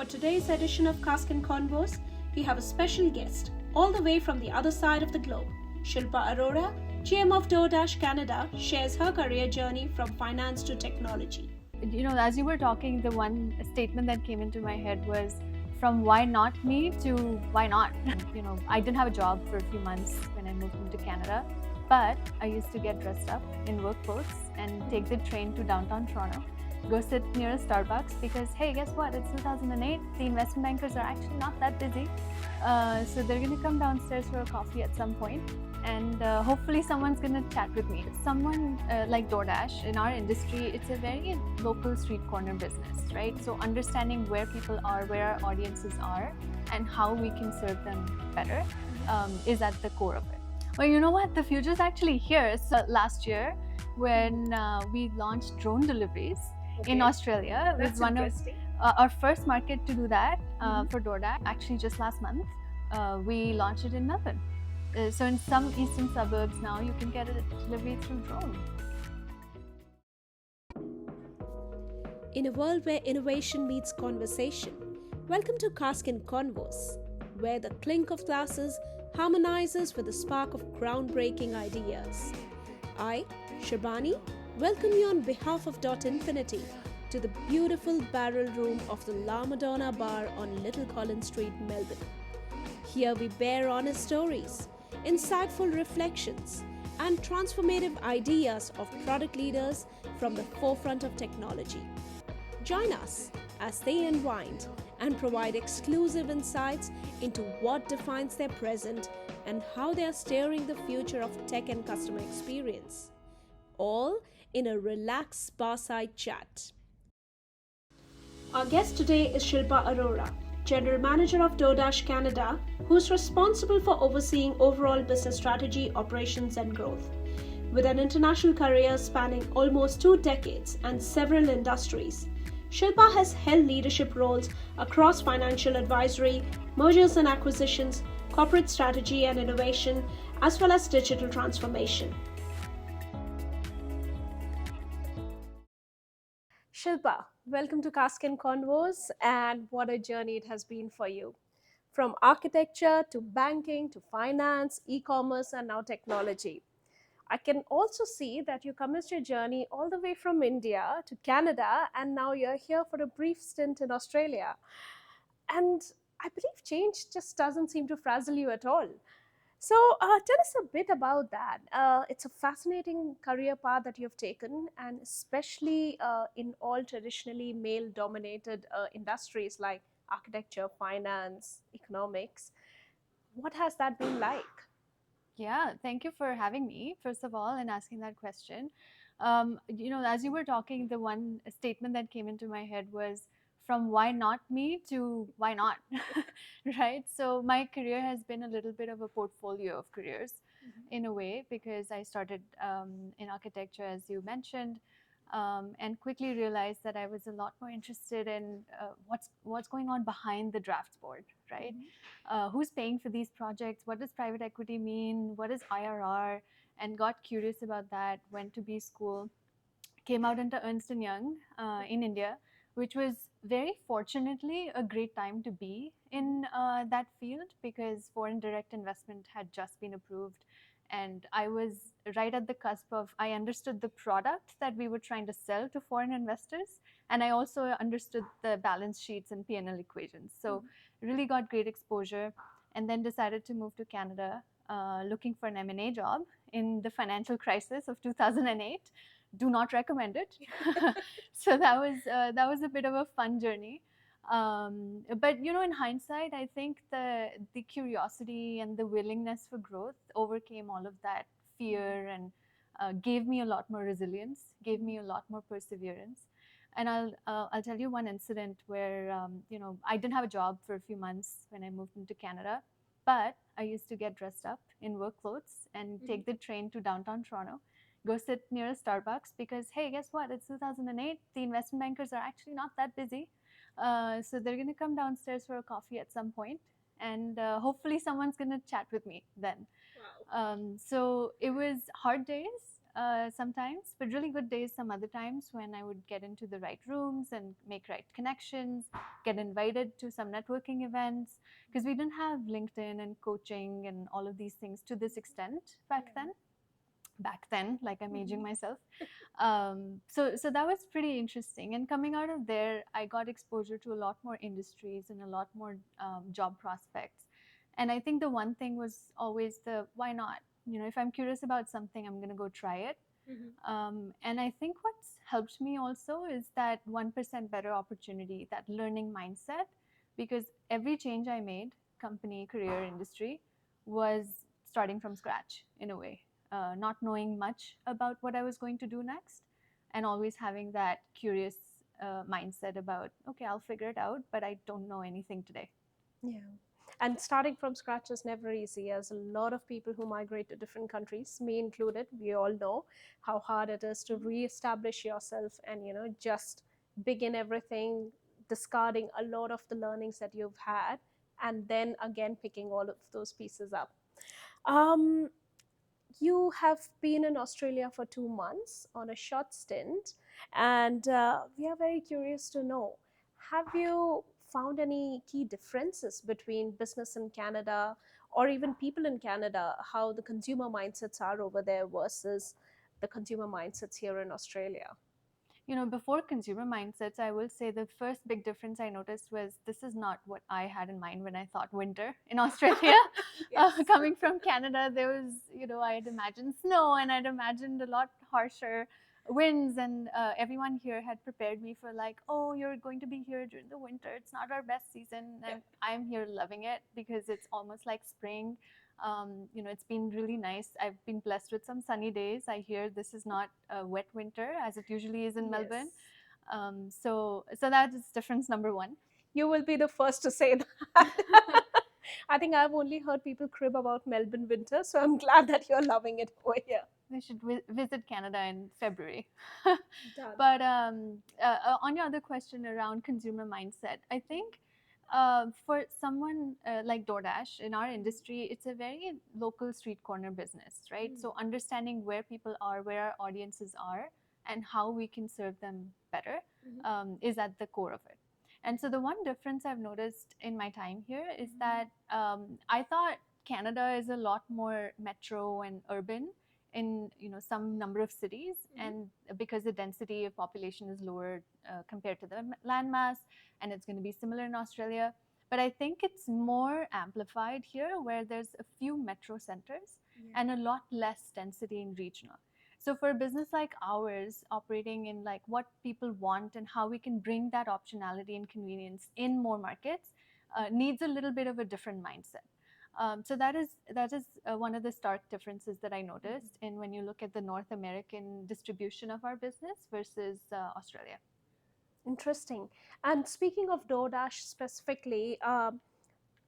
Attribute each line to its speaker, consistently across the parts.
Speaker 1: today's edition of Cask and Convos, we have a special guest, all the way from the other side of the globe. Shilpa Arora, GM of DoorDash Canada, shares her career journey from finance to technology.
Speaker 2: You know, as you were talking, the one statement that came into my head was from why not me to why not. You know, I didn't have a job for a few months when I moved into Canada, but I used to get dressed up in work clothes and take the train to downtown Toronto, go sit near a Starbucks because, hey, guess what? It's 2008. The investment bankers are actually not that busy. So they're going to come downstairs for a coffee at some point, and hopefully someone's going to chat with me. Someone like DoorDash, in our industry, it's a very local street corner business, right? So understanding where people are, where our audiences are, and how we can serve them better is at the core of it. Well, you know what? The future is actually here. So last year, when we launched drone deliveries in Australia, it was one of our first market to do that for DoorDash. Actually, just last month, we launched it in Melbourne. So in some eastern suburbs now, you can get a delivery through drone.
Speaker 1: In a world where innovation meets conversation, welcome to Cask and Convos, where the clink of glasses harmonizes with the spark of groundbreaking ideas. I, Sharbani, welcome you on behalf of Dot Infinity to the beautiful barrel room of the LaMadonna bar on Little Collins Street, Melbourne. Here we bear honest stories, insightful reflections, and transformative ideas of product leaders from the forefront of technology. Join us as they unwind and provide exclusive insights into what defines their present and how they are steering the future of tech and customer experience. All in a relaxed bar-side chat. Our guest today is Shilpa Arora, General Manager of DoorDash Canada, who's responsible for overseeing overall business strategy, operations, and growth. With an international career spanning almost 2 decades and several industries, Shilpa has held leadership roles across financial advisory, mergers and acquisitions, corporate strategy and innovation, as well as digital transformation. Shilpa, welcome to Cask and Convos, and what a journey it has been for you. From architecture to banking to finance, e-commerce, and now technology. I can also see that you commenced your journey all the way from India to Canada, and now you're here for a brief stint in Australia. And I believe change just doesn't seem to frazzle you at all. So tell us a bit about that. It's a fascinating career path that you've taken, and especially in all traditionally male-dominated industries like architecture, finance, economics. What has that been like?
Speaker 2: Yeah, thank you for having me, first of all, and asking that question. You know, as you were talking, the one statement that came into my head was from why not me to why not, right? So my career has been a little bit of a portfolio of careers in a way, because I started in architecture, as you mentioned, and quickly realized that I was a lot more interested in what's going on behind the drafts board, right? Who's paying for these projects? What does private equity mean? What is IRR? And got curious about that, went to B school, came out into Ernst & Young in India, which was very fortunately a great time to be in that field, because foreign direct investment had just been approved. And I was right at the cusp of, I understood the product that we were trying to sell to foreign investors, and I also understood the balance sheets and P&L equations. So really got great exposure, and then decided to move to Canada, looking for an M&A job in the financial crisis of 2008. Do not recommend it. So that was a bit of a fun journey. But you know, in hindsight, I think the curiosity and the willingness for growth overcame all of that fear and gave me a lot more resilience, gave me a lot more perseverance. And I'll tell you one incident where you know, I didn't have a job for a few months when I moved into Canada, but I used to get dressed up in work clothes and take the train to downtown Toronto, go sit near a Starbucks because, hey, guess what? It's 2008. The investment bankers are actually not that busy. So they're going to come downstairs for a coffee at some point, and hopefully someone's going to chat with me then.
Speaker 1: Wow.
Speaker 2: So it was hard days. sometimes, but really good days some other times when I would get into the right rooms and make right connections, get invited to some networking events, because we didn't have LinkedIn and coaching and all of these things to this extent back then, like I'm aging myself. So that was pretty interesting. And coming out of there, I got exposure to a lot more industries and a lot more job prospects. And I think the one thing was always the why not? If I'm curious about something, I'm going to go try it. And I think what's helped me also is that 1% better opportunity, that learning mindset, because every change I made, company, career, industry, was starting from scratch in a way, not knowing much about what I was going to do next, and always having that curious mindset about, okay, I'll figure it out, but I don't know anything today.
Speaker 1: Yeah. And starting from scratch is never easy, as a lot of people who migrate to different countries, me included, we all know how hard it is to re-establish yourself and, just begin everything, discarding a lot of the learnings that you've had, and then again picking all of those pieces up. Um, you have been in Australia for 2 months on a short stint, and we are very curious to know, have you found any key differences between business in Canada or even people in Canada, how the consumer mindsets are over there versus the consumer mindsets here in Australia?
Speaker 2: Before consumer mindsets, I will say the first big difference I noticed was this is not what I had in mind when I thought winter in Australia.
Speaker 1: Yes.
Speaker 2: Coming from Canada, there was, I had imagined snow and I'd imagined a lot harsher winds, and everyone here had prepared me for like, oh, you're going to be here during the winter. It's not our best season. And I'm here loving it because it's almost like spring. It's been really nice. I've been blessed with some sunny days. I hear this is not a wet winter as it usually is in Melbourne. So that is difference number one.
Speaker 1: You will be the first to say that. I think I've only heard people crib about Melbourne winter, so I'm glad that you're loving it over here.
Speaker 2: We should visit Canada in February.
Speaker 1: Done.
Speaker 2: But on your other question around consumer mindset, I think for someone like DoorDash in our industry, it's a very local street corner business, right? So understanding where people are, where our audiences are, and how we can serve them better is at the core of it. And so the one difference I've noticed in my time here is that I thought Canada is a lot more metro and urban in some number of cities, and because the density of population is lower compared to the landmass, and it's going to be similar in Australia. But I think it's more amplified here, where there's a few metro centers and a lot less density in regional. So for a business like ours, operating in like what people want and how we can bring that optionality and convenience in more markets needs a little bit of a different mindset. So that is one of the stark differences that I noticed in when you look at the North American distribution of our business versus Australia.
Speaker 1: Interesting. And speaking of DoorDash specifically,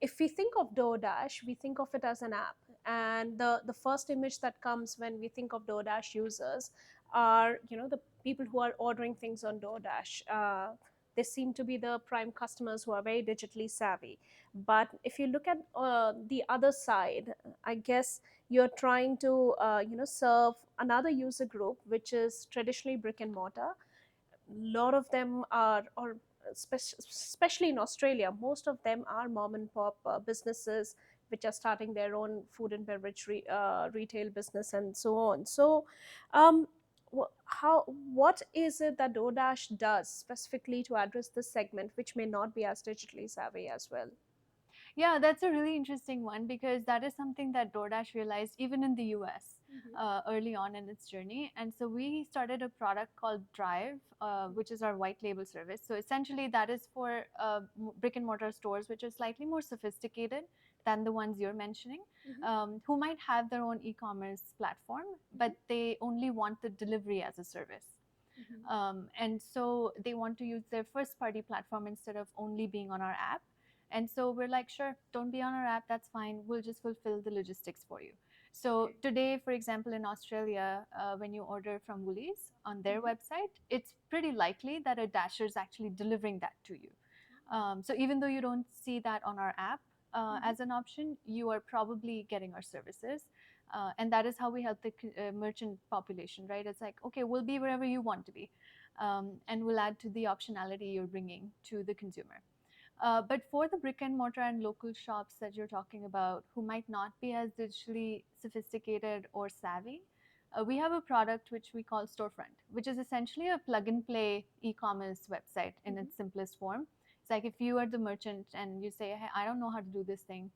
Speaker 1: if we think of DoorDash, we think of it as an app. And the first image that comes when we think of DoorDash users are, the people who are ordering things on DoorDash. They seem to be the prime customers who are very digitally savvy. But if you look at the other side, I guess you're trying to, serve another user group, which is traditionally brick and mortar. A lot of them are, or especially in Australia, most of them are mom and pop businesses which are starting their own food and beverage retail business and so on. So, um, what is it that DoorDash does specifically to address this segment, which may not be as digitally savvy as well?
Speaker 2: Yeah, that's a really interesting one because that is something that DoorDash realized even in the US early on in its journey. And so we started a product called Drive, which is our white label service. So essentially, that is for brick and mortar stores, which are slightly more sophisticated than the ones you're mentioning, who might have their own e commerce platform, but they only want the delivery as a service. And so they want to use their first party platform instead of only being on our app. And so we're like, sure, don't be on our app, that's fine. We'll just fulfill the logistics for you. So today, for example, in Australia, when you order from Woolies on their website, it's pretty likely that a dasher is actually delivering that to you. So even though you don't see that on our app as an option, you are probably getting our services. And that is how we help the merchant population, right? It's like, okay, we'll be wherever you want to be, and we'll add to the optionality you're bringing to the consumer. But for the brick and mortar and local shops that you're talking about, who might not be as digitally sophisticated or savvy, we have a product which we call Storefront, which is essentially a plug and play e-commerce website in its simplest form. It's like if you are the merchant and you say, hey, I don't know how to do this thing.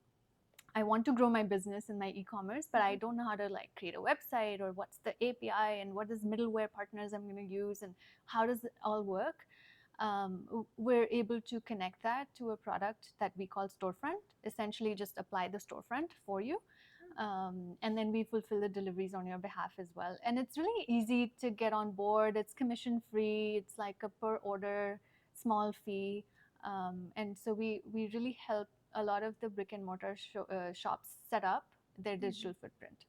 Speaker 2: I want to grow my business in my e-commerce, but I don't know how to like create a website or what's the API and what is middleware partners I'm going to use and how does it all work. We're able to connect that to a product that we call Storefront. Essentially, just apply the Storefront for you. And then we fulfill the deliveries on your behalf as well. And it's really easy to get on board. It's commission free. It's like a per order small fee. And so we really help a lot of the brick and mortar shops set up their digital footprint.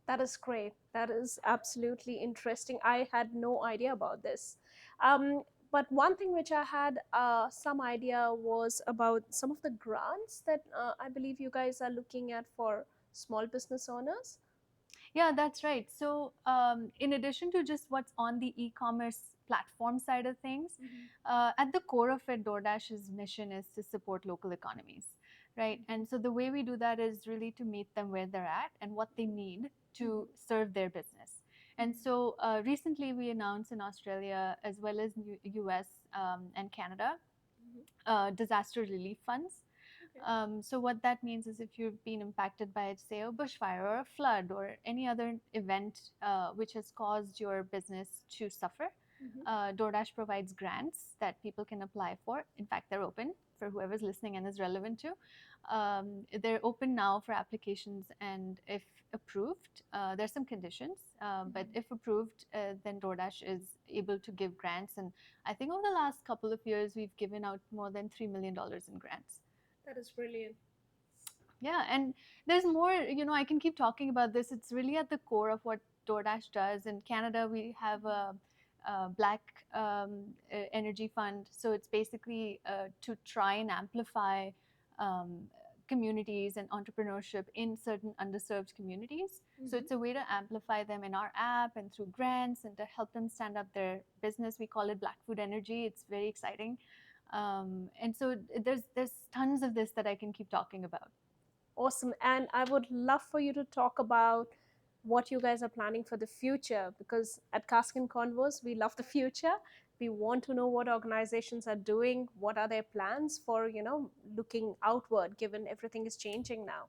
Speaker 1: That is great. That is absolutely interesting. I had no idea about this. But one thing which I had some idea was about some of the grants that I believe you guys are looking at for small business owners.
Speaker 2: Yeah, that's right. So, in addition to just what's on the e-commerce platform side of things, at the core of it, DoorDash's mission is to support local economies, right? And so the way we do that is really to meet them where they're at and what they need to serve their business. And so recently we announced in Australia as well as US and Canada disaster relief funds. So what that means is if you've been impacted by, say, a bushfire or a flood or any other event which has caused your business to suffer, DoorDash provides grants that people can apply for. In fact, they're open for whoever's listening and is relevant to. They're open now for applications, and if approved, there's some conditions, but if approved, then DoorDash is able to give grants. And I think over the last couple of years, we've given out more than $3 million in grants.
Speaker 1: That is brilliant.
Speaker 2: Yeah, and there's more, I can keep talking about this. It's really at the core of what DoorDash does. In Canada, we have a Black Energy Fund. So it's basically to try and amplify um, communities and entrepreneurship in certain underserved communities. So it's a way to amplify them in our app and through grants and to help them stand up their business. We call it Black Food Energy. It's very exciting. And so there's tons of this that I can keep talking about.
Speaker 1: Awesome. And I would love for you to talk about what you guys are planning for the future, because at Cask and Convos, we love the future. We want to know what organizations are doing, what are their plans for, looking outward, given everything is changing now.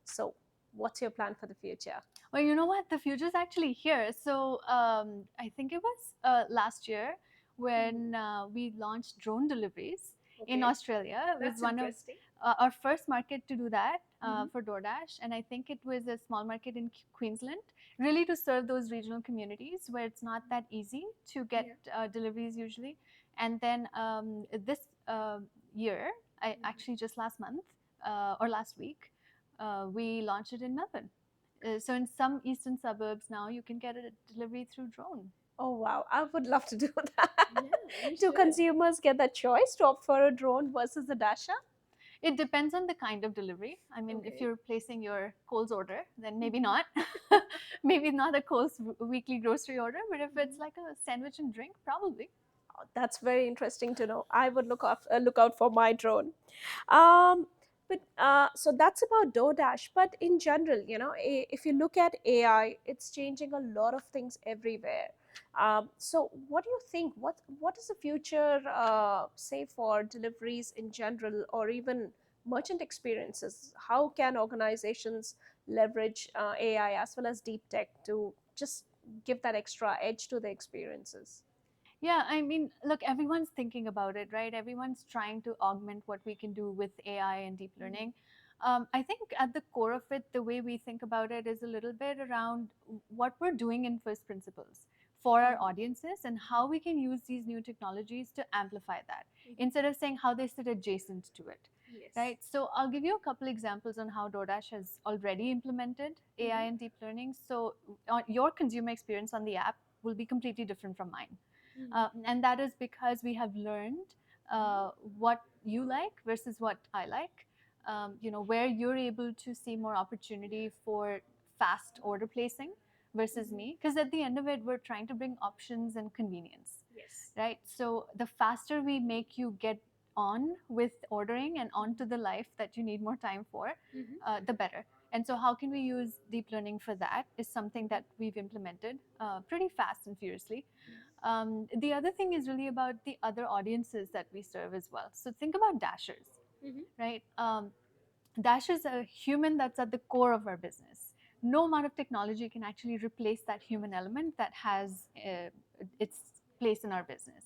Speaker 1: So what's your plan for the future?
Speaker 2: Well, you know what? The future is actually here. So I think it was last year when we launched drone deliveries in Australia. It was one of our first market to do that for DoorDash. And I think it was a small market in Queensland, really to serve those regional communities where it's not that easy to get deliveries usually. And then this year, actually just last month or last week, we launched it in Melbourne. So in some eastern suburbs now, you can get a delivery through drone.
Speaker 1: Oh, wow. I would love to do that. Do consumers get the choice to opt for a drone versus a Dasher?
Speaker 2: It depends on the kind of delivery. I mean, if you're placing your Coles order, then maybe not. Maybe not a Coles weekly grocery order, but if it's like a sandwich and drink, probably.
Speaker 1: Oh, that's very interesting to know. I would look out for my drone. Um, so that's about DoorDash. But in general, if you look at AI, it's changing a lot of things everywhere. So what do you think? What is the future, say, for deliveries in general, or even merchant experiences? How can organizations leverage AI as well as deep tech to just give that extra edge to the experiences?
Speaker 2: Yeah, I mean, look, everyone's thinking about it, right? Everyone's trying to augment what we can do with AI and deep learning. I think at the core of it, the way we think about it is a little bit around what we're doing in first principles for our audiences and how we can use these new technologies to amplify that instead of saying how they sit adjacent to it. Right. So I'll give you a couple examples on how DoorDash has already implemented AI and deep learning. So your consumer experience on the app will be completely different from mine. And that is because we have learned what you like versus what I like. Where you're able to see more opportunity for fast order placing versus me, because at the end of it, we're trying to bring options and convenience,
Speaker 1: Yes.
Speaker 2: right? So the faster we make you get on with ordering and onto the life that you need more time for, the better. And so how can we use deep learning for that is something that we've implemented pretty fast and furiously. The other thing is really about the other audiences that we serve as well. So think about dashers, right? Dash is a human that's at the core of our business. No amount of technology can actually replace that human element that has its place in our business.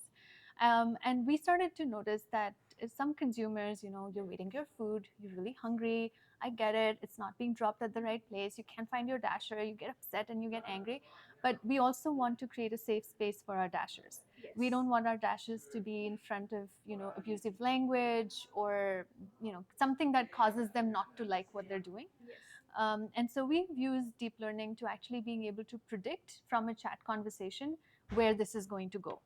Speaker 2: And we started to notice that some consumers, you're waiting your food, you're really hungry. I get it. It's not being dropped at the right place. You can't find your dasher. You get upset and you get angry. But we also want to create a safe space for our dashers.
Speaker 1: Yes.
Speaker 2: We don't want our dashers to be in front of, abusive language or, something that causes them not to like what they're doing.
Speaker 1: Yes.
Speaker 2: And so we've used deep learning to actually being able to predict from a chat conversation where this is going to go.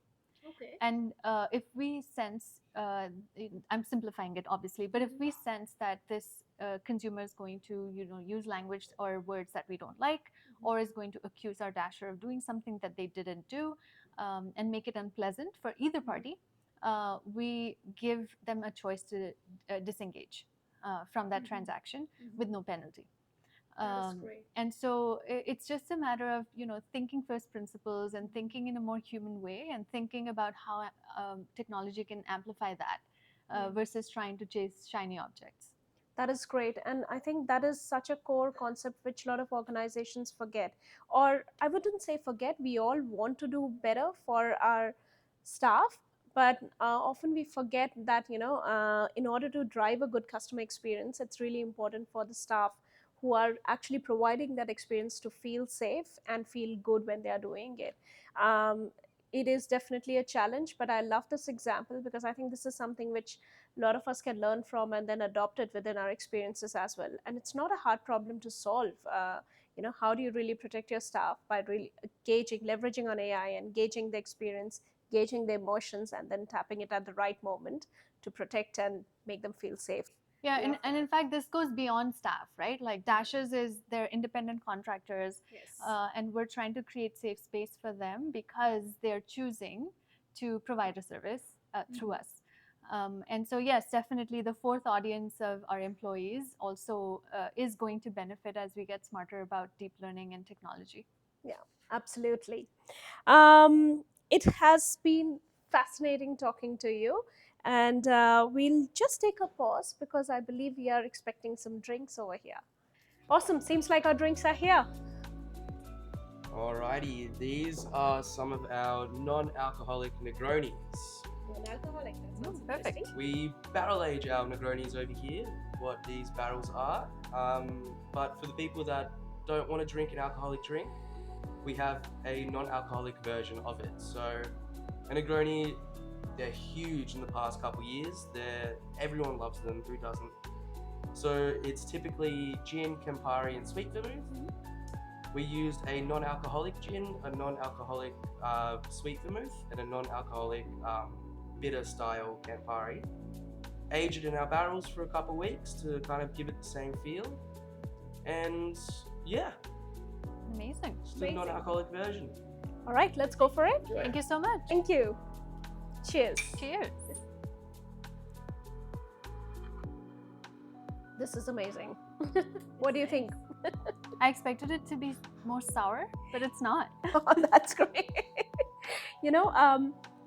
Speaker 1: Okay.
Speaker 2: And if we sense, I'm simplifying it obviously, but if we sense that this consumer is going to, use language or words that we don't like, or is going to accuse our dasher of doing something that they didn't do, and make it unpleasant for either party, we give them a choice to disengage from that transaction with no penalty.
Speaker 1: That is great.
Speaker 2: And so it's just a matter of thinking first principles and thinking in a more human way and thinking about how technology can amplify that versus trying to chase shiny objects.
Speaker 1: That is great. And I think that is such a core concept which a lot of organizations forget. Or I wouldn't say forget, we all want to do better for our staff. But often we forget that, in order to drive a good customer experience, it's really important for the staff who are actually providing that experience to feel safe and feel good when they are doing it. It is definitely a challenge, but I love this example because I think this is something which a lot of us can learn from and then adopt it within our experiences as well. And it's not a hard problem to solve. How do you really protect your staff by really leveraging on AI and gauging the experience, gauging the emotions, and then tapping it at the right moment to protect and make them feel safe.
Speaker 2: Yeah, and in fact, this goes beyond staff, right? Like Dashers they're independent contractors,
Speaker 1: Yes.
Speaker 2: and we're trying to create safe space for them because they're choosing to provide a service through us. And so, yes, definitely the fourth audience of our employees also is going to benefit as we get smarter about deep learning and technology.
Speaker 1: Yeah, absolutely. It has been fascinating talking to you. And we'll just take a pause because I believe we are expecting some drinks over here. Awesome. Seems like our drinks are here.
Speaker 3: Alrighty, these are some of our non-alcoholic Negronis.
Speaker 1: Non-alcoholic. That sounds
Speaker 2: Perfect.
Speaker 1: interesting.
Speaker 3: We barrel age our Negronis over here, what these barrels are. But for the people that don't want to drink an alcoholic drink, we have a non-alcoholic version of it. So a Negroni, they're huge in the past couple years. Everyone loves them. Who doesn't? So it's typically gin, Campari, and sweet vermouth. We used a non-alcoholic gin, a non-alcoholic sweet vermouth, and a non-alcoholic bitter style Campari. Aged it in our barrels for a couple weeks to kind of give it the same feel. And yeah,
Speaker 2: Amazing.
Speaker 3: just a non-alcoholic version.
Speaker 1: All right, let's go for it.
Speaker 2: Thank you so much.
Speaker 1: Thank you. Cheers.
Speaker 2: Cheers.
Speaker 1: This is amazing. What do you think?
Speaker 2: I expected it to be more sour, but it's not.
Speaker 1: Oh, that's great.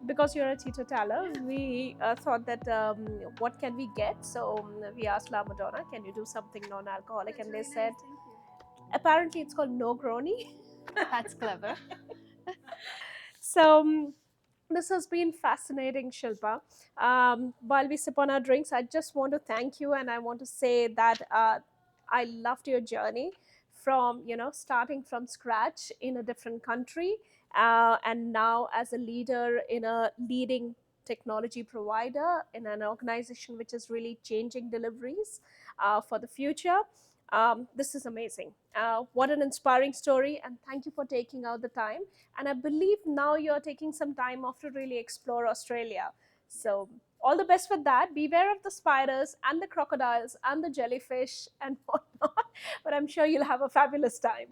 Speaker 1: Because you're a teetotaler, we thought that what can we get? So we asked LaMadonna, can you do something non-alcoholic? And they said, apparently it's called Negroni.
Speaker 2: That's clever.
Speaker 1: So this has been fascinating, Shilpa. While we sip on our drinks, I just want to thank you, and I want to say that I loved your journey from starting from scratch in a different country, and now as a leader in a leading technology provider in an organization which is really changing deliveries for the future. This is amazing. What an inspiring story, and thank you for taking out the time. And I believe now you're taking some time off to really explore Australia. So all the best with that. Beware of the spiders and the crocodiles and the jellyfish and whatnot. But I'm sure you'll have a fabulous time.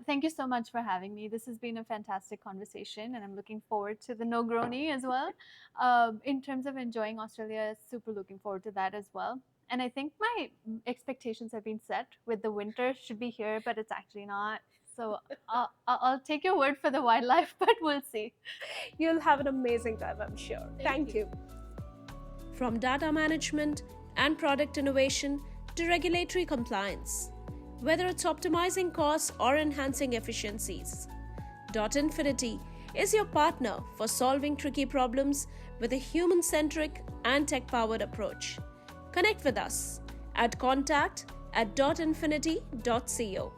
Speaker 2: Thank you so much for having me. This has been a fantastic conversation, and I'm looking forward to the Negroni as well. In terms of enjoying Australia, super looking forward to that as well. And I think my expectations have been set with the winter should be here, but it's actually not. So I'll take your word for the wildlife, but we'll see.
Speaker 1: You'll have an amazing time, I'm sure. Thank you. From data management and product innovation to regulatory compliance, whether it's optimizing costs or enhancing efficiencies, Dot Infinity is your partner for solving tricky problems with a human-centric and tech-powered approach. Connect with us at contact@dotinfinity.co.